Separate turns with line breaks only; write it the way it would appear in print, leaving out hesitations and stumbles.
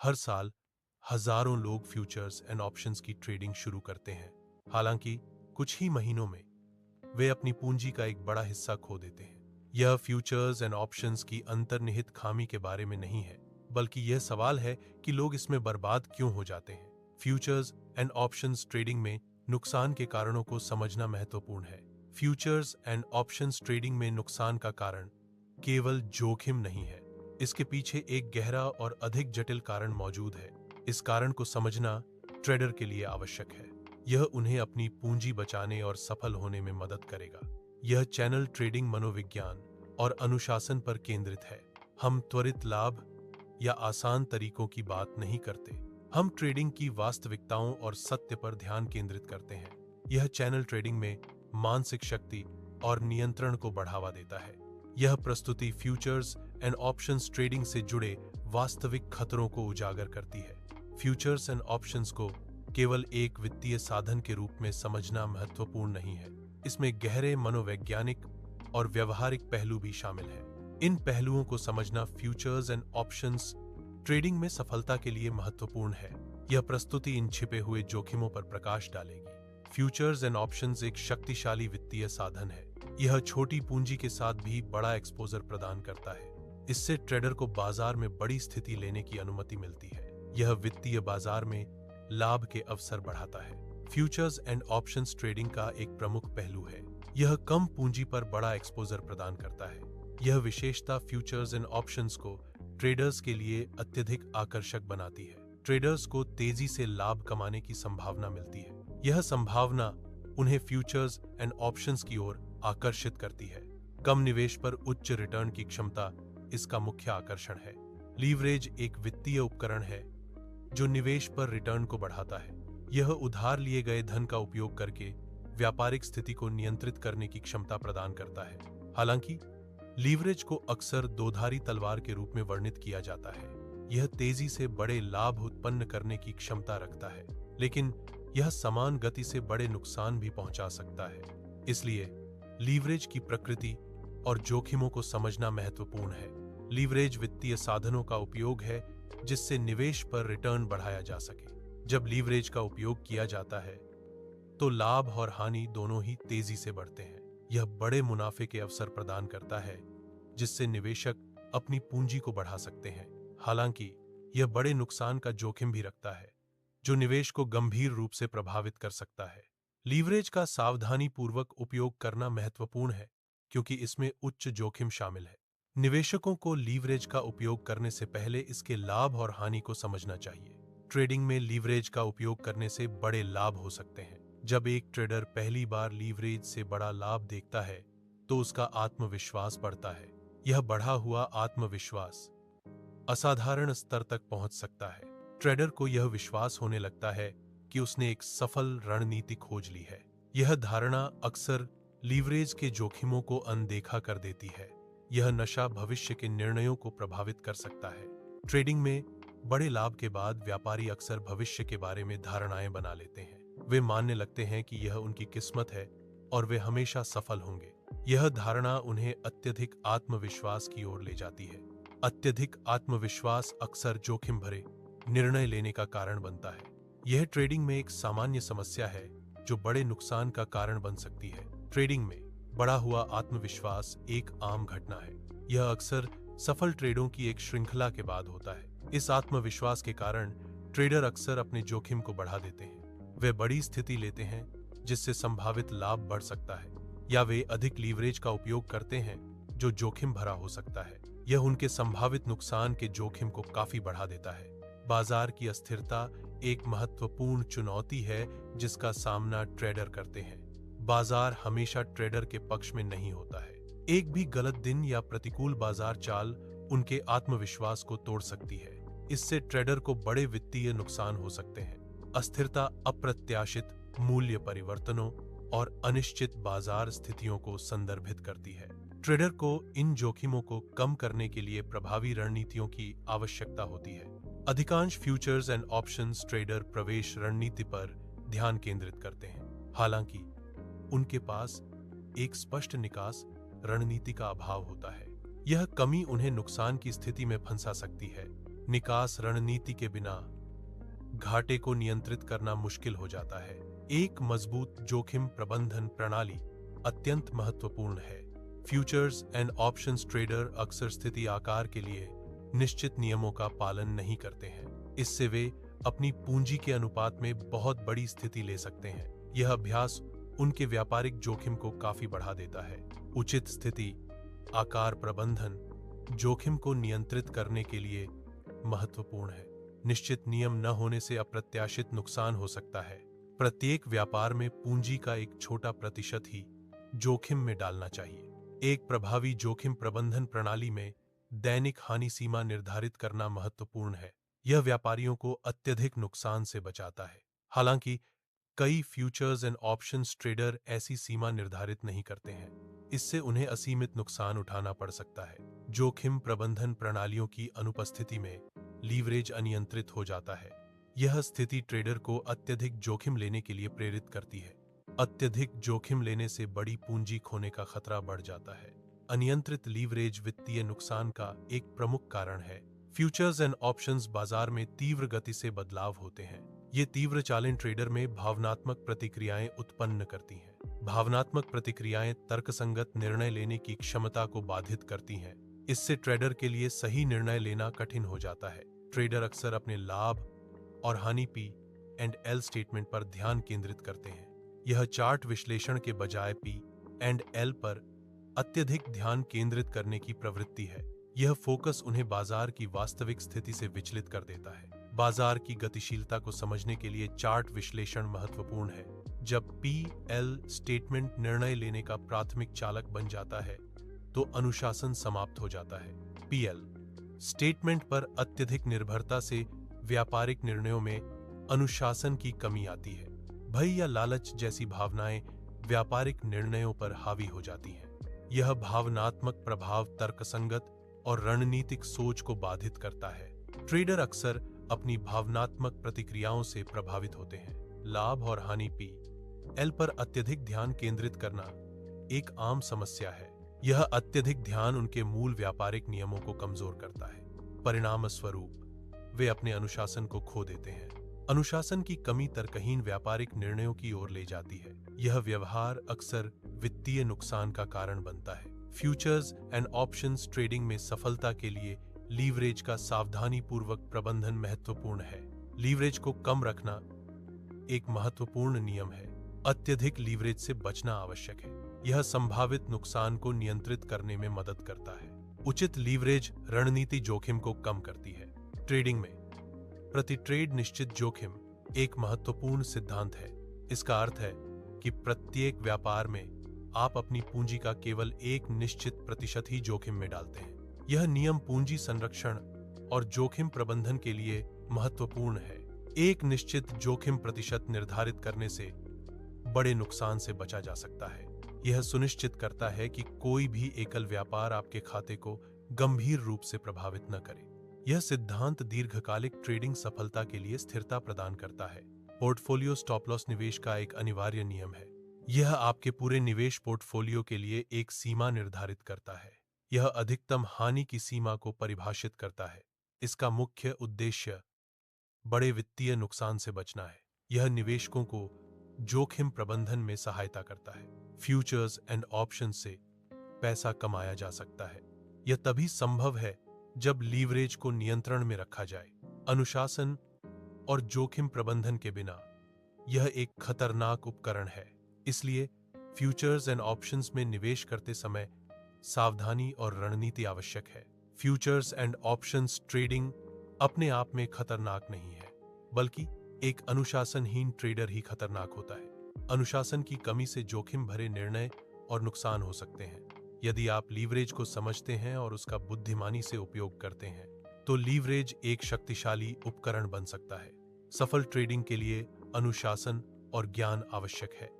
हर साल हजारों लोग फ्यूचर्स एंड ऑप्शंस की ट्रेडिंग शुरू करते हैं। हालांकि कुछ ही महीनों में वे अपनी पूंजी का एक बड़ा हिस्सा खो देते हैं। यह फ्यूचर्स एंड ऑप्शंस की अंतर्निहित खामी के बारे में नहीं है, बल्कि यह सवाल है कि लोग इसमें बर्बाद क्यों हो जाते हैं। फ्यूचर्स एंड ऑप्शंस ट्रेडिंग में नुकसान के कारणों को समझना महत्वपूर्ण है। फ्यूचर्स एंड ऑप्शंस ट्रेडिंग में नुकसान का कारण केवल जोखिम नहीं है, इसके पीछे एक गहरा और अधिक जटिल कारण मौजूद है। इस कारण को समझना ट्रेडर के लिए आवश्यक है। यह उन्हें अपनी पूंजी बचाने और सफल होने में मदद करेगा। यह चैनल ट्रेडिंग मनोविज्ञान और अनुशासन पर केंद्रित है। हम त्वरित लाभ या आसान तरीकों की बात नहीं करते। हम ट्रेडिंग की वास्तविकताओं और सत्य पर ध्यान केंद्रित करते हैं। यह चैनल ट्रेडिंग में मानसिक शक्ति और नियंत्रण को बढ़ावा देता है। यह प्रस्तुति फ्यूचर्स एंड ऑप्शंस ट्रेडिंग से जुड़े वास्तविक खतरों को उजागर करती है। फ्यूचर्स एंड ऑप्शंस को केवल एक वित्तीय साधन के रूप में समझना महत्वपूर्ण नहीं है। इसमें गहरे मनोवैज्ञानिक और व्यवहारिक पहलू भी शामिल है। इन पहलुओं को समझना फ्यूचर्स एंड ऑप्शंस ट्रेडिंग में सफलता के लिए महत्वपूर्ण है। यह प्रस्तुति इन छिपे हुए जोखिमों पर प्रकाश डालेगी। फ्यूचर्स एंड ऑप्शंस एक शक्तिशाली वित्तीय साधन है। यह छोटी पूंजी के साथ भी बड़ा एक्सपोजर प्रदान करता है। इससे ट्रेडर को बाजार में बड़ी स्थिति लेने की अनुमति मिलती है। यह वित्तीय बाजार में लाभ के अवसर बढ़ाता है। फ्यूचर्स एंड ऑप्शंस ट्रेडिंग का एक प्रमुख पहलू है। यह कम पूंजी पर बड़ा एक्सपोजर प्रदान करता है। यह विशेषता फ्यूचर्स एंड ऑप्शंस को ट्रेडर्स के लिए अत्यधिक आकर्षक बनाती है। ट्रेडर्स को तेजी से लाभ कमाने की संभावना मिलती है। यह संभावना उन्हें फ्यूचर्स एंड ऑप्शंस की ओर आकर्षित करती है। कम निवेश पर उच्च रिटर्न की क्षमता इसका मुख्य आकर्षण है। लीवरेज एक वित्तीय उपकरण है जो निवेश पर रिटर्न को बढ़ाता है। यह उधार लिए गए धन का उपयोग करके व्यापारिक स्थिति को नियंत्रित करने की क्षमता प्रदान करता है। हालांकि लीवरेज को अक्सर दोधारी तलवार के रूप में वर्णित किया जाता है। यह तेजी से बड़े लाभ उत्पन्न करने की क्षमता रखता है, लेकिन यह समान गति से बड़े नुकसान भी पहुंचा सकता है। इसलिए लीवरेज की प्रकृति और जोखिमों को समझना महत्वपूर्ण है। लीवरेज वित्तीय साधनों का उपयोग है जिससे निवेश पर रिटर्न बढ़ाया जा सके। जब लीवरेज का उपयोग किया जाता है तो लाभ और हानि दोनों ही तेजी से बढ़ते हैं। यह बड़े मुनाफे के अवसर प्रदान करता है जिससे निवेशक अपनी पूंजी को बढ़ा सकते हैं। हालांकि यह बड़े नुकसान का जोखिम भी रखता है जो निवेश को गंभीर रूप से प्रभावित कर सकता है। लीवरेज का सावधानीपूर्वक उपयोग करना महत्वपूर्ण है क्योंकि इसमें उच्च जोखिम शामिल है। निवेशकों को लीवरेज का उपयोग करने से पहले इसके लाभ और हानि को समझना चाहिए। ट्रेडिंग में लीवरेज का उपयोग करने से बड़े लाभ हो सकते हैं। जब एक ट्रेडर पहली बार लीवरेज से बड़ा लाभ देखता है तो उसका आत्मविश्वास बढ़ता है। यह बढ़ा हुआ आत्मविश्वास असाधारण स्तर तक पहुंच सकता है। ट्रेडर को यह विश्वास होने लगता है कि उसने एक सफल रणनीति खोज ली है। यह धारणा अक्सर लीवरेज के जोखिमों को अनदेखा कर देती है। यह नशा भविष्य के निर्णयों को प्रभावित कर सकता है। ट्रेडिंग में बड़े लाभ के बाद व्यापारी अक्सर भविष्य के बारे में धारणाएं बना लेते हैं। वे मानने लगते हैं कि यह उनकी किस्मत है और वे हमेशा सफल होंगे। यह धारणा उन्हें अत्यधिक आत्मविश्वास की ओर ले जाती है। अत्यधिक आत्मविश्वास अक्सर जोखिम भरे निर्णय लेने का कारण बनता है। यह ट्रेडिंग में एक सामान्य समस्या है जो बड़े नुकसान का कारण बन सकती है। ट्रेडिंग में बढ़ा हुआ आत्मविश्वास एक आम घटना है। यह अक्सर सफल ट्रेडों की एक श्रृंखला के बाद होता है। इस आत्मविश्वास के कारण ट्रेडर अक्सर अपने जोखिम को बढ़ा देते हैं। वे बड़ी स्थिति लेते हैं जिससे संभावित लाभ बढ़ सकता है, या वे अधिक लीवरेज का उपयोग करते हैं जो जोखिम भरा हो सकता है। यह उनके संभावित नुकसान के जोखिम को काफी बढ़ा देता है। बाजार की अस्थिरता एक महत्वपूर्ण चुनौती है जिसका सामना ट्रेडर करते हैं। बाजार हमेशा ट्रेडर के पक्ष में नहीं होता है। एक भी गलत दिन या प्रतिकूल बाजार चाल उनके आत्मविश्वास को तोड़ सकती है। इससे ट्रेडर को बड़े वित्तीय नुकसान हो सकते हैं। अस्थिरता अप्रत्याशित मूल्य परिवर्तनों और अनिश्चित बाजार स्थितियों को संदर्भित करती है। ट्रेडर को इन जोखिमों को कम करने के लिए प्रभावी रणनीतियों की आवश्यकता होती है। अधिकांश फ्यूचर्स एंड ऑप्शंस ट्रेडर प्रवेश रणनीति पर ध्यान केंद्रित करते हैं। हालांकि उनके पास एक स्पष्ट निकास रणनीति का अभाव होता है। यह कमी उन्हें नुकसान की स्थिति में फंसा सकती है। निकास रणनीति के बिना घाटे को नियंत्रित करना मुश्किल हो जाता है। एक मजबूत जोखिम प्रबंधन प्रणाली अत्यंत महत्वपूर्ण है। फ्यूचर्स एंड ऑप्शंस ट्रेडर अक्सर स्थिति आकार के लिए निश्चित नियमों का पालन नहीं करते हैं। इससे वे अपनी पूंजी के अनुपात में बहुत बड़ी स्थिति ले सकते हैं। यह अभ्यास उनके व्यापारिक जोखिम को काफी बढ़ा देता है। उचित स्थिति आकार प्रबंधन जोखिम को नियंत्रित करने के लिए महत्वपूर्ण है। निश्चित नियम न होने से अप्रत्याशित नुकसान हो सकता है। प्रत्येक व्यापार में पूंजी का एक छोटा प्रतिशत ही जोखिम में डालना चाहिए। एक प्रभावी जोखिम प्रबंधन प्रणाली में दैनिक हानि सीमा निर्धारित करना महत्वपूर्ण है। यह व्यापारियों को अत्यधिक नुकसान से बचाता है। हालांकि कई फ्यूचर्स एंड ऑप्शंस ट्रेडर ऐसी सीमा निर्धारित नहीं करते हैं। इससे उन्हें असीमित नुकसान उठाना पड़ सकता है। जोखिम प्रबंधन प्रणालियों की अनुपस्थिति में लीवरेज अनियंत्रित हो जाता है। यह स्थिति ट्रेडर को अत्यधिक जोखिम लेने के लिए प्रेरित करती है। अत्यधिक जोखिम लेने से बड़ी पूंजी खोने का खतरा बढ़ जाता है। अनियंत्रित लीवरेज वित्तीय नुकसान का एक प्रमुख कारण है। फ्यूचर्स एंड ऑप्शंस बाजार में तीव्र गति से बदलाव होते हैं। ये तीव्र चालें ट्रेडर में भावनात्मक प्रतिक्रियाएं उत्पन्न करती हैं। भावनात्मक प्रतिक्रियाएं तर्कसंगत निर्णय लेने की क्षमता को बाधित करती हैं। इससे ट्रेडर के लिए सही निर्णय लेना कठिन हो जाता है। ट्रेडर अक्सर अपने लाभ और हानि P&L स्टेटमेंट पर ध्यान केंद्रित करते हैं। यह चार्ट विश्लेषण के बजाय P&L पर अत्यधिक ध्यान केंद्रित करने की प्रवृत्ति है। यह फोकस उन्हें बाजार की वास्तविक स्थिति से विचलित कर देता है। बाजार की गतिशीलता को समझने के लिए चार्ट विश्लेषण महत्वपूर्ण है। जब P&L स्टेटमेंट निर्णय लेने का प्राथमिक चालक बन जाता है तो अनुशासन समाप्त हो जाता है। P&L स्टेटमेंट पर अत्यधिक निर्भरता से व्यापारिक निर्णयों में अनुशासन की कमी आती है। भय या लालच जैसी भावनाएं व्यापारिक निर्णयों पर हावी हो जाती हैं। यह भावनात्मक प्रभाव तर्कसंगत और रणनीतिक सोच को बाधित करता है। ट्रेडर अक्सर अपनी भावनात्मक प्रतिक्रियाओं से प्रभावित होते हैं। लाभ और हानि P&L पर अत्यधिक ध्यान केंद्रित करना एक आम समस्या है। यह अत्यधिक ध्यान उनके मूल व्यापारिक नियमों को कमजोर करता है। परिणाम स्वरूप वे अपने अनुशासन को खो देते हैं। अनुशासन की कमी तर्कहीन व्यापारिक निर्णयों की ओर ले जाती है। यह व्यवहार अक्सर वित्तीय नुकसान का कारण बनता है। फ्यूचर्स एंड ऑप्शंस ट्रेडिंग में सफलता के लिए लीवरेज का सावधानीपूर्वक प्रबंधन महत्वपूर्ण है। लीवरेज को कम रखना एक महत्वपूर्ण नियम है। अत्यधिक लीवरेज से बचना आवश्यक है। यह संभावित नुकसान को नियंत्रित करने में मदद करता है। उचित लीवरेज रणनीति जोखिम को कम करती है। ट्रेडिंग में प्रति ट्रेड निश्चित जोखिम एक महत्वपूर्ण सिद्धांत है। इसका अर्थ है कि प्रत्येक व्यापार में आप अपनी पूंजी का केवल एक निश्चित प्रतिशत ही जोखिम में डालते हैं। यह नियम पूंजी संरक्षण और जोखिम प्रबंधन के लिए महत्वपूर्ण है। एक निश्चित जोखिम प्रतिशत निर्धारित करने से बड़े नुकसान से बचा जा सकता है। यह सुनिश्चित करता है कि कोई भी एकल व्यापार आपके खाते को गंभीर रूप से प्रभावित न करे। यह सिद्धांत दीर्घकालिक ट्रेडिंग सफलता के लिए स्थिरता प्रदान करता है। पोर्टफोलियो स्टॉप लॉस निवेश का एक अनिवार्य नियम है। यह आपके पूरे निवेश पोर्टफोलियो के लिए एक सीमा निर्धारित करता है। यह अधिकतम हानि की सीमा को परिभाषित करता है। इसका मुख्य उद्देश्य बड़े वित्तीय नुकसान से बचना है। यह निवेशकों को जोखिम प्रबंधन में सहायता करता है। फ्यूचर्स एंड ऑप्शन से पैसा कमाया जा सकता है। यह तभी संभव है जब लीवरेज को नियंत्रण में रखा जाए। अनुशासन और जोखिम प्रबंधन के बिना यह एक खतरनाक उपकरण है। इसलिए फ्यूचर्स एंड ऑप्शंस में निवेश करते समय सावधानी और रणनीति आवश्यक है। फ्यूचर्स एंड ऑप्शंस ट्रेडिंग अपने आप में खतरनाक नहीं है, बल्कि एक अनुशासनहीन ट्रेडर ही खतरनाक होता है। अनुशासन की कमी से जोखिम भरे निर्णय और नुकसान हो सकते हैं। यदि आप लीवरेज को समझते हैं और उसका बुद्धिमानी से उपयोग करते हैं, तो लीवरेज एक शक्तिशाली उपकरण बन सकता है। सफल ट्रेडिंग के लिए अनुशासन और ज्ञान आवश्यक है।